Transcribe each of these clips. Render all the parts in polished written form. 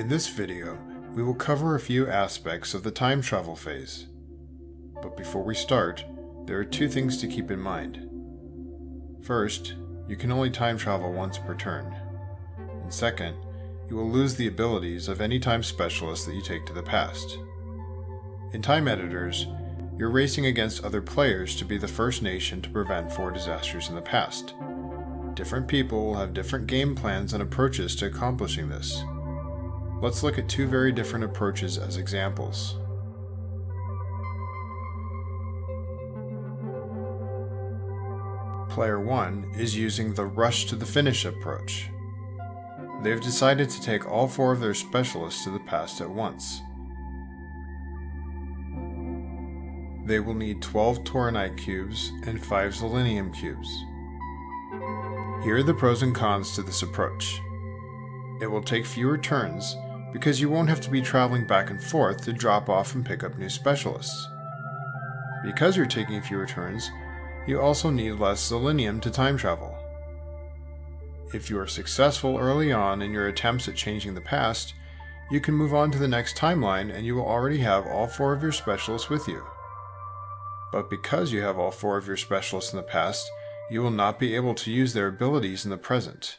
In this video, we will cover a few aspects of the time travel phase. But before we start, there are two things to keep in mind. First, you can only time travel once per turn. And second, you will lose the abilities of any time specialist that you take to the past. In Time Editors, you're racing against other players to be the first nation to prevent 4 disasters in the past. Different people will have different game plans and approaches to accomplishing this. Let's look at 2 very different approaches as examples. Player 1 is using the rush to the finish approach. They've decided to take all 4 of their specialists to the past at once. They will need 12 Tauronite cubes and 5 Selenium cubes. Here are the pros and cons to this approach. It will take fewer turns because you won't have to be traveling back and forth to drop off and pick up new specialists. Because you're taking fewer turns, you also need less Selenium to time travel. If you are successful early on in your attempts at changing the past, you can move on to the next timeline and you will already have all 4 of your specialists with you. But because you have all 4 of your specialists in the past, you will not be able to use their abilities in the present.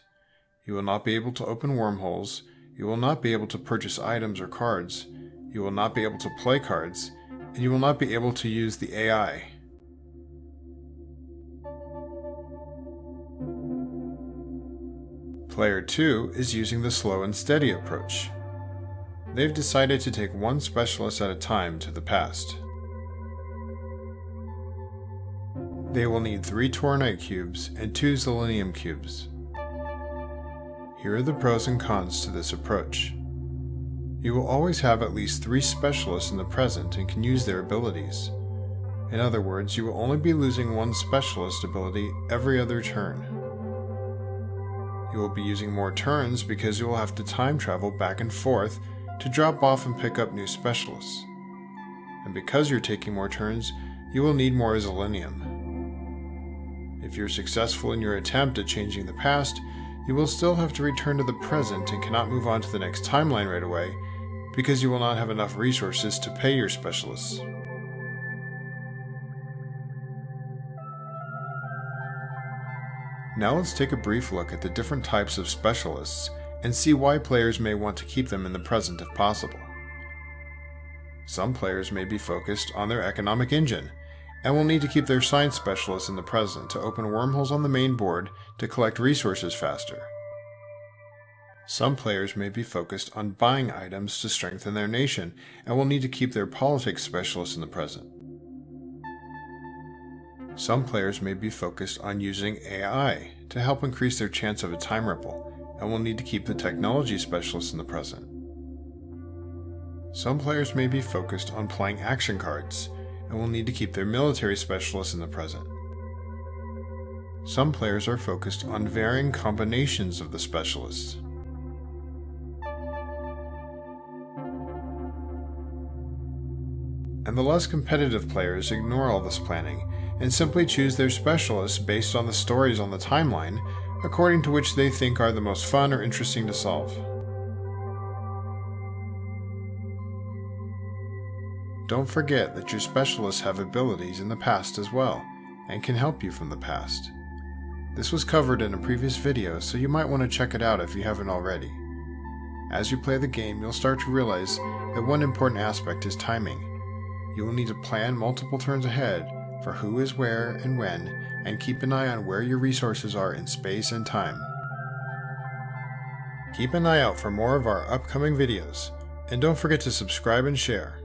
You will not be able to open wormholes, you will not be able to purchase items or cards, you will not be able to play cards, and you will not be able to use the AI. Player 2 is using the slow and steady approach. They've decided to take 1 specialist at a time to the past. They will need 3 Tauronite cubes and 2 Selenium cubes. Here are the pros and cons to this approach. You will always have at least 3 specialists in the present and can use their abilities. In other words, you will only be losing 1 specialist ability every other turn. You will be using more turns because you will have to time travel back and forth to drop off and pick up new specialists. And because you're taking more turns, you will need more Selenium. If you're successful in your attempt at changing the past, you will still have to return to the present and cannot move on to the next timeline right away because you will not have enough resources to pay your specialists. Now let's take a brief look at the different types of specialists and see why players may want to keep them in the present if possible. Some players may be focused on their economic engine and will need to keep their science specialists in the present to open wormholes on the main board to collect resources faster. Some players may be focused on buying items to strengthen their nation and will need to keep their politics specialists in the present. Some players may be focused on using AI to help increase their chance of a time ripple and will need to keep the technology specialists in the present. Some players may be focused on playing action cards and will need to keep their military specialists in the present. Some players are focused on varying combinations of the specialists. And the less competitive players ignore all this planning and simply choose their specialists based on the stories on the timeline according to which they think are the most fun or interesting to solve. Don't forget that your specialists have abilities in the past as well, and can help you from the past. This was covered in a previous video, so you might want to check it out if you haven't already. As you play the game, you'll start to realize that one important aspect is timing. You will need to plan multiple turns ahead for who is where and when, and keep an eye on where your resources are in space and time. Keep an eye out for more of our upcoming videos, and don't forget to subscribe and share.